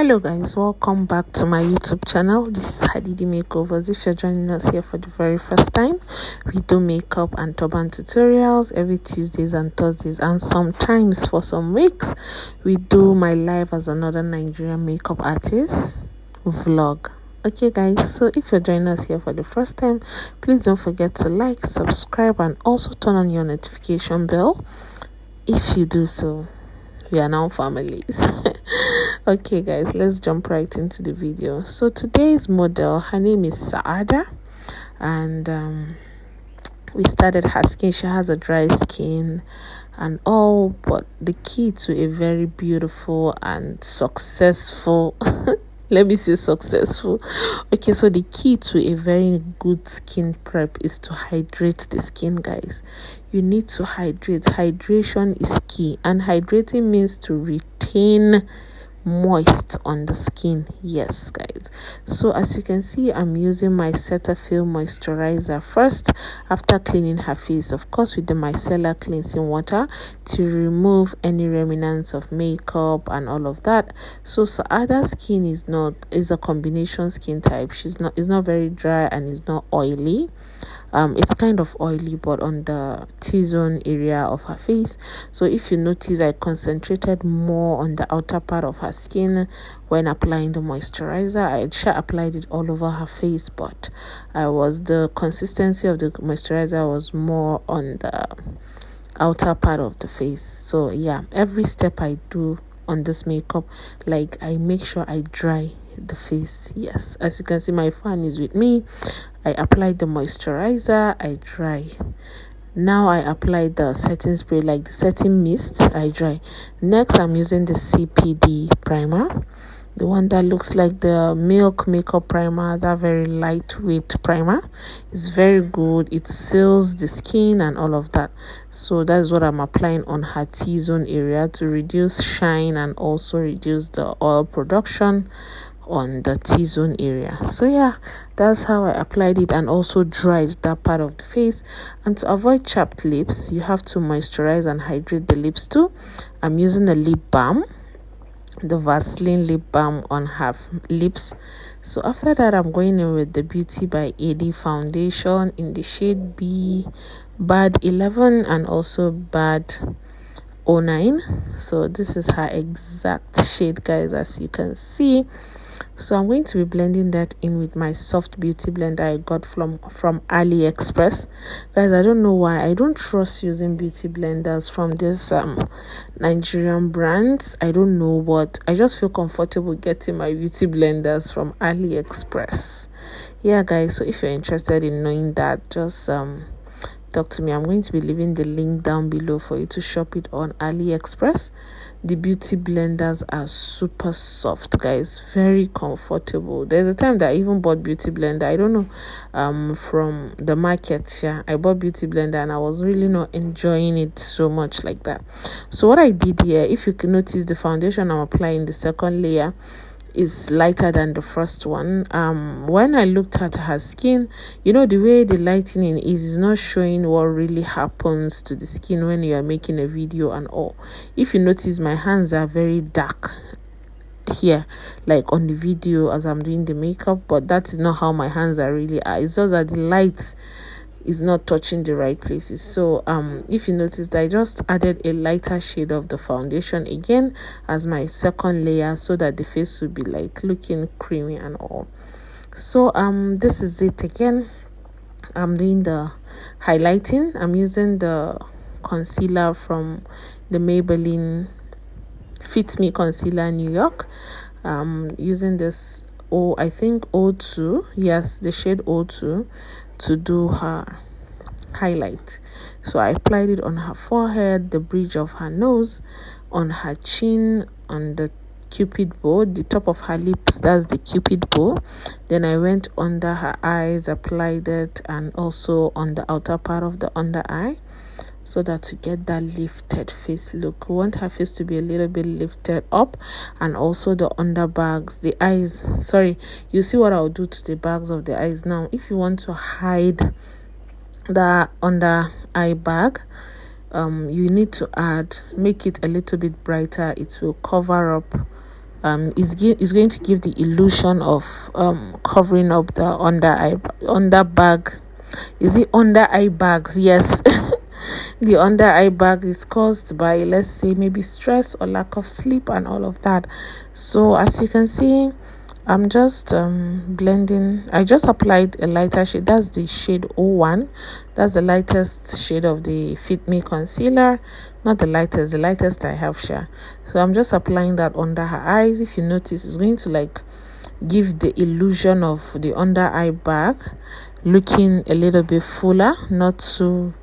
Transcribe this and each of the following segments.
Hello guys, welcome back to my YouTube channel. This is Hadidi Makeovers. If you're joining us here for the very first time, we do makeup and turban tutorials every Tuesdays and Thursdays, and sometimes for some weeks we do my life as another Nigerian makeup artist vlog. Okay guys, so if you're joining us here for the first time, please don't forget to like, subscribe, and also turn on your notification bell. If you do so, we are now families. Okay guys, let's jump right into the video. So today's model, her name is Saada, and we started her skin. She has a dry skin and all, but the key to a very beautiful and successful let me say successful. Okay, so the key to a very good skin prep is to hydrate the skin, guys. You need to hydrate. Hydration is key, and hydrating means to retain moist on the skin. Yes guys, so as you can see, I'm using my Cetaphil moisturizer first after cleaning her face, of course, with the micellar cleansing water to remove any remnants of makeup and all of that. So Saada's skin is a combination skin type. It's not very dry and it's not oily. It's kind of oily, but on the T-zone area of her face. So if you notice, I concentrated more on the outer part of her skin when applying the moisturizer. I applied it all over her face, but the consistency of the moisturizer was more on the outer part of the face. So yeah, every step I do on this makeup, like, I make sure I dry the face. Yes, as you can see, my fan is with me. I applied the moisturizer, I dry. Now I apply the setting spray, like the setting mist, I dry. Next, I'm using the CPD primer, the one that looks like the Milk makeup primer, that very lightweight primer. It's very good. It seals the skin and all of that. So that's what I'm applying on her T-zone area to reduce shine and also reduce the oil production on the T-zone area. So yeah, that's how I applied it and also dried that part of the face. And to avoid chapped lips, you have to moisturize and hydrate the lips too. I'm using a lip balm, the Vaseline lip balm on her lips. So after that, I'm going in with the Beauty by AD foundation in the shade B Bad 11 and also Bad 09. So this is her exact shade, guys, as you can see. So I'm going to be blending that in with my soft beauty blender I got from AliExpress. Guys, I don't know why I don't trust using beauty blenders from this Nigerian brands. I don't know, but I just feel comfortable getting my beauty blenders from AliExpress. Yeah guys, so if you're interested in knowing that, just talk to me. I'm going to be leaving the link down below for you to shop it on AliExpress. The beauty blenders are super soft, guys, very comfortable. There's a time that I even bought beauty blender, I don't know, from the market. Yeah, I bought beauty blender and I was really not enjoying it so much like that. So what I did here, if you can notice, the foundation I'm applying, the second layer, is lighter than the first one. When I looked at her skin, you know, the way the lighting is not showing what really happens to the skin when you are making a video and all. If you notice, my hands are very dark here, like on the video as I'm doing the makeup, but that is not how my hands are really are. It's just that the light is not touching the right places. So if you notice, I just added a lighter shade of the foundation again as my second layer, so that the face will be like looking creamy and all. So this is it again. I'm doing the highlighting. I'm using the concealer from the Maybelline Fit Me Concealer New York. Using this I think O2, yes, the shade O2, to do her highlight. So I applied it on her forehead, the bridge of her nose, on her chin, on the cupid bow, the top of her lips, that's the cupid bow. Then I went under her eyes, applied it, and also on the outer part of the under eye, so that to get that lifted face look. We want her face to be a little bit lifted up, and also the under bags, the eyes. Sorry, you see what I'll do to the bags of the eyes now. If you want to hide the under eye bag, you need to make it a little bit brighter. It will cover up is going to give the illusion of covering up the under bag. Is it under eye bags? Yes. The under eye bag is caused by, let's say, maybe stress or lack of sleep and all of that. So as you can see, I'm just blending. I just applied a lighter shade. That's the shade 01. That's the lightest shade of the Fit Me concealer. Not the lightest I have, Sha. So I'm just applying that under her eyes. If you notice, it's going to like give the illusion of the under eye bag looking a little bit fuller, not too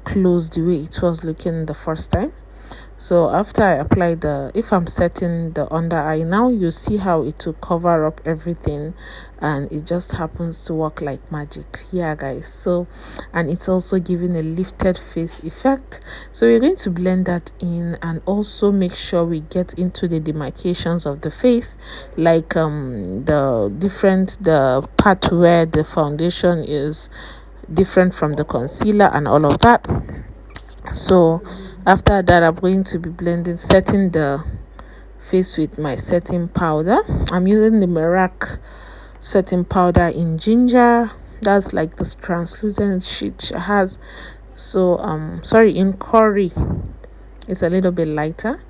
close the way it was looking the first time. So after I apply if I'm setting the under eye now, you see how it will cover up everything, and it just happens to work like magic. Yeah, guys. So, and it's also giving a lifted face effect. So we're going to blend that in and also make sure we get into the demarcations of the face, like the part where the foundation is different from the concealer and all of that. So after that, I'm going to be setting the face with my setting powder. I'm using the Merac setting powder in ginger. That's like this translucent sheet she has. So in curry, it's a little bit lighter.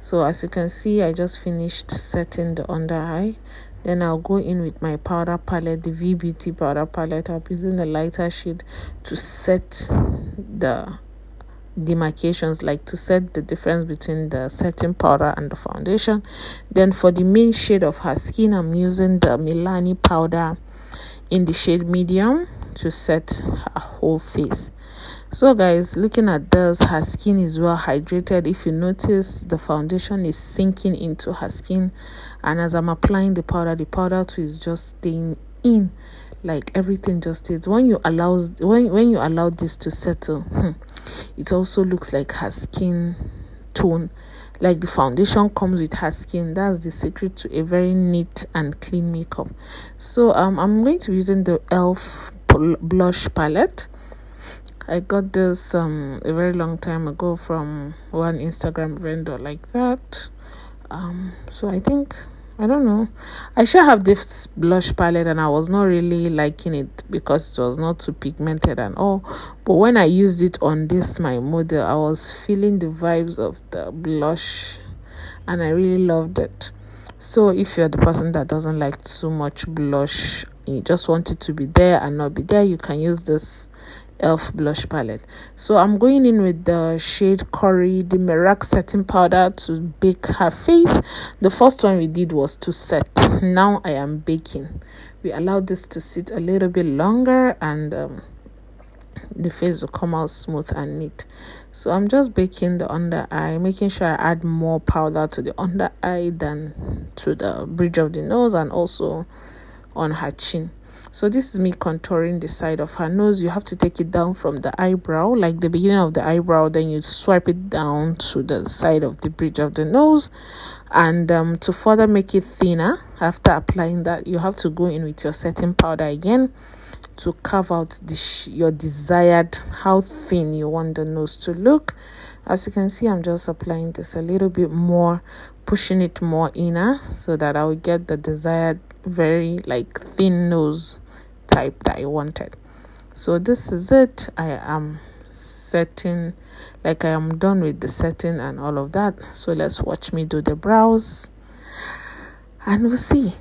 So as you can see, I just finished setting the under eye. Then I'll go in with my powder palette, the V Beauty powder palette. I'm using a lighter shade to set the demarcations, like to set the difference between the setting powder and the foundation. Then for the main shade of her skin, I'm using the Milani powder in the shade medium to set her whole face. So guys, looking at this, her skin is well hydrated. If you notice, the foundation is sinking into her skin, and as I'm applying the powder too is just staying in, like everything just stays. When you allow this to settle, it also looks like her skin tone, like the foundation comes with her skin. That's the secret to a very neat and clean makeup. So I'm going to be using the e.l.f. blush palette. I got this a very long time ago from one Instagram vendor like that. So I don't know. I should have this blush palette, and I was not really liking it because it was not too pigmented and all. But when I used it on my model, I was feeling the vibes of the blush, and I really loved it. So if you're the person that doesn't like too much blush, you just want it to be there and not be there, you can use this e.l.f. blush palette. So I'm going in with the shade Curry, the Merac setting powder, to bake her face. The first one we did was to set. Now I am baking. We allowed this to sit a little bit longer, and the face will come out smooth and neat. So I'm just baking the under eye, making sure I add more powder to the under eye than to the bridge of the nose and also on her chin. So this is me contouring the side of her nose. You have to take it down from the eyebrow, like the beginning of the eyebrow, then you swipe it down to the side of the bridge of the nose. And to further make it thinner, after applying that, you have to go in with your setting powder again to carve out your desired, how thin you want the nose to look. As you can see, I'm just applying this a little bit more, pushing it more inner so that I will get the desired very like thin nose type that I wanted. So this is it. I am setting, like I am done with the setting and all of that. So let's watch me do the brows and we'll see.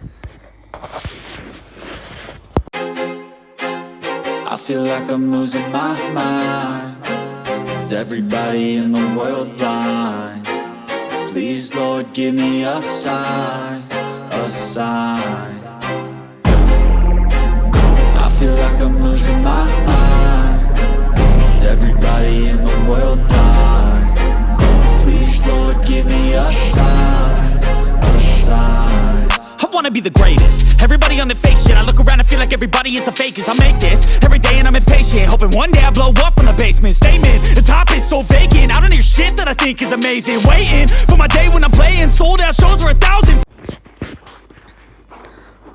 I feel like I'm losing my mind. Is everybody in the world blind? Please, Lord, give me a sign, a sign. I feel like I'm losing my mind. Is everybody in the world blind? Please, Lord, give me a sign, a sign. I wanna be the greatest. Everybody on the fake shit. I look around and feel like everybody is the fakest. I make this every day and I'm impatient, hoping one day I blow up from the basement. Statement, the top is so vacant. I don't hear shit that I think is amazing. Waiting for my day when I'm playing sold out shows for 1,000.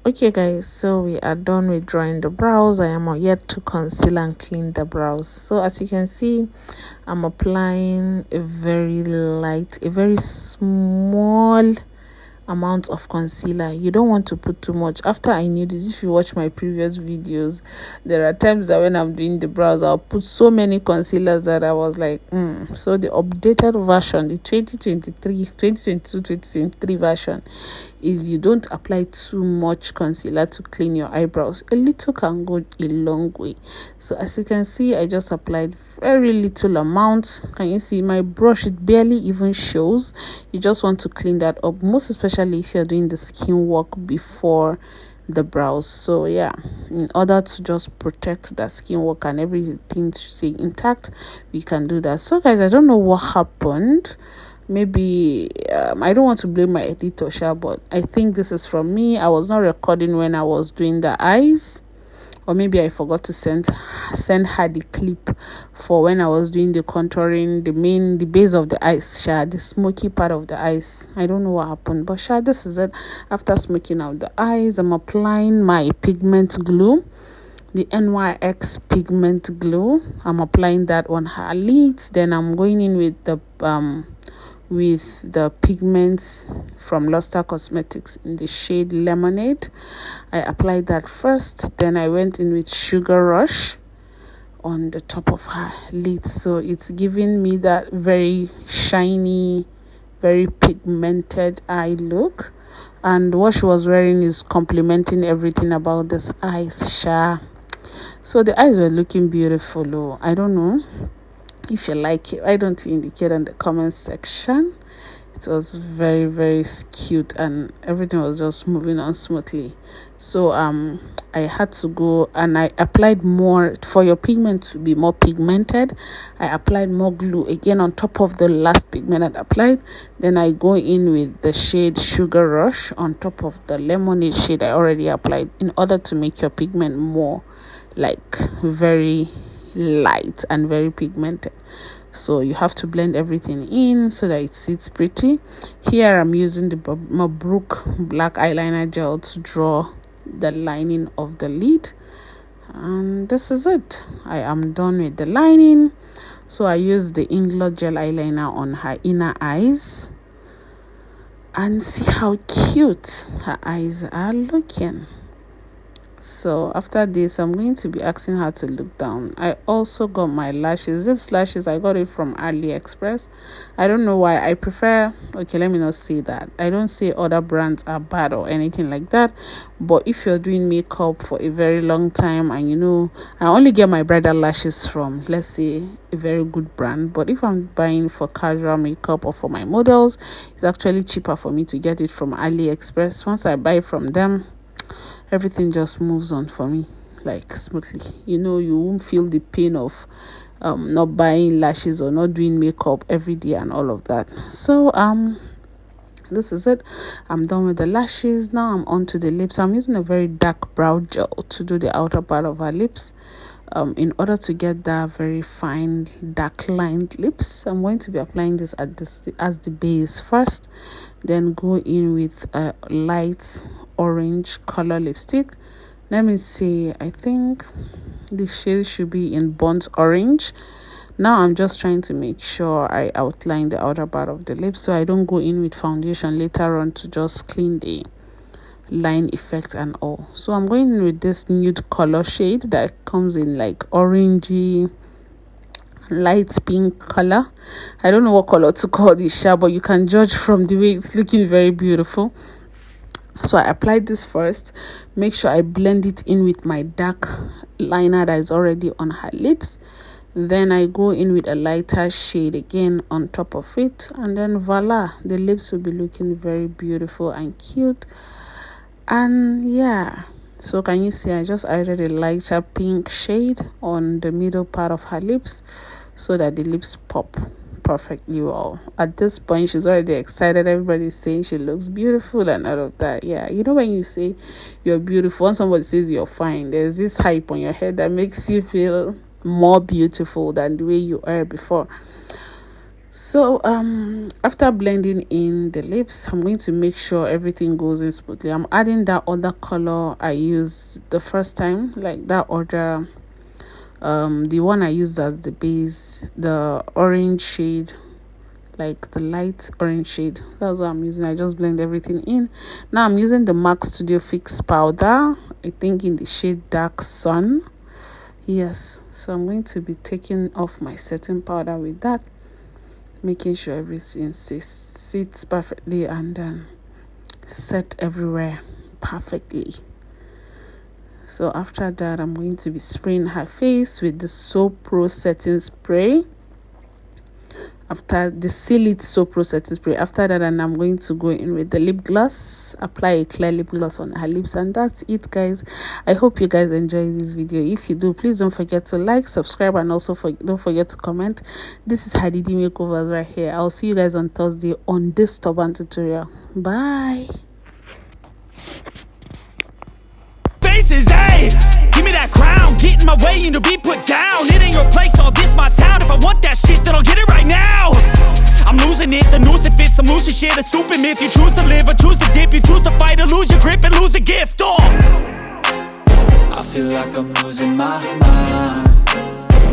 Okay guys, so we are done with drawing the brows. I am yet to conceal and clean the brows. So as you can see, I'm applying a very light, a very small amount of concealer. You don't want to put too much. After I knew this, if you watch my previous videos, there are times that when I'm doing the brows, I'll put so many concealers that I was like, So the updated version, the 2023 version, is you don't apply too much concealer to clean your eyebrows. A little can go a long way. So as you can see, I just applied very little amount. Can you see my brush? It barely even shows. You just want to clean that up, most especially if you're doing the skin work before the brows. So yeah, in order to just protect that skin work and everything to stay intact, we can do that. So guys, I don't know what happened. Maybe I don't want to blame my editor, but I think this is from me. I was not recording when I was doing the eyes, or maybe I forgot to send her the clip for when I was doing the contouring, the base of the eyes, the smoky part of the eyes. I don't know what happened, but this is it. After smoking out the eyes, I'm applying my pigment glue, the NYX pigment glue. I'm applying that on her lids. Then I'm going in with the pigments from Luster Cosmetics in the shade Lemonade. I applied that first, then I went in with Sugar Rush on the top of her lids. So it's giving me that very shiny, very pigmented eye look. And what she was wearing is complementing everything about this eyes. So the eyes were looking beautiful. I don't know if you like it. Why don't you indicate in the comment section? It was very, very cute, and everything was just moving on smoothly. So I had to go and I applied more. For your pigment to be more pigmented, I applied more glue again on top of the last pigment I applied. Then I go in with the shade Sugar Rush on top of the Lemonade shade I already applied, in order to make your pigment more like very light and very pigmented. So you have to blend everything in so that it sits pretty. Here I'm using the Mabruk black eyeliner gel to draw the lining of the lid, and this is it. I am done with the lining. So I used the Inglot gel eyeliner on her inner eyes, and see how cute her eyes are looking. So after this, I'm going to be asking her to look down. I also got my lashes. These lashes, I got it from AliExpress. I don't know why. I prefer, okay, let me not say that. I don't say other brands are bad or anything like that. But if you're doing makeup for a very long time, and I only get my bridal lashes from, let's say, a very good brand. But if I'm buying for casual makeup or for my models, it's actually cheaper for me to get it from AliExpress. Once I buy from them, everything just moves on for me like smoothly. You won't feel the pain of not buying lashes or not doing makeup every day and all of that. So this is it. I'm done with the lashes. Now I'm on to the lips. I'm using a very dark brow gel to do the outer part of her lips, in order to get that very fine dark lined lips. I'm going to be applying this as the base first, then go in with a light orange color lipstick. Let me see, I think the shade should be in burnt orange. Now I'm just trying to make sure I outline the outer part of the lips, so I don't go in with foundation later on to just clean the line effect and all. So I'm going in with this nude color shade that comes in like orangey, light pink color. I don't know what color to call this, but you can judge from the way it's looking very beautiful. So I applied this first. Make sure I blend it in with my dark liner that is already on her lips. Then I go in with a lighter shade again on top of it, and then voila, the lips will be looking very beautiful and cute. And yeah, so can you see I just added a lighter pink shade on the middle part of her lips so that the lips pop perfectly well. At this point, she's already excited. Everybody's saying she looks beautiful and all of that. Yeah, when you say you're beautiful, when somebody says you're fine, there's this hype on your head that makes you feel more beautiful than the way you are before. So after blending in the lips, I'm going to make sure everything goes in smoothly. I'm adding that other color I used the first time, like that other the one I used as the base, the orange shade, like the light orange shade. That's what I'm using. I just blend everything in. Now I'm using the MAC Studio Fix powder, I think in the shade Dark Sun. Yes, so I'm going to be taking off my setting powder with that, making sure everything sits perfectly and set everywhere perfectly. So after that, I'm going to be spraying her face with the Soap Pro setting spray. After the Seal It Soap Pro setting spray, after that, and I'm going to go in with the lip gloss, apply a clear lip gloss on her lips, and that's it, guys. I hope you guys enjoy this video. If you do, please don't forget to like, subscribe, and also don't forget to comment. This is Hadidi Makeovers right here. I'll see you guys on Thursday on this turban tutorial. Bye. Hey, give me that crown, get in my way and to be put down. It ain't your place, all this my town. If I want that shit, then I'll get it right now. I'm losing it, the noose it fits, some losing shit, a stupid myth. You choose to live or choose to dip, you choose to fight or lose your grip and lose a gift. I feel like I'm losing my mind.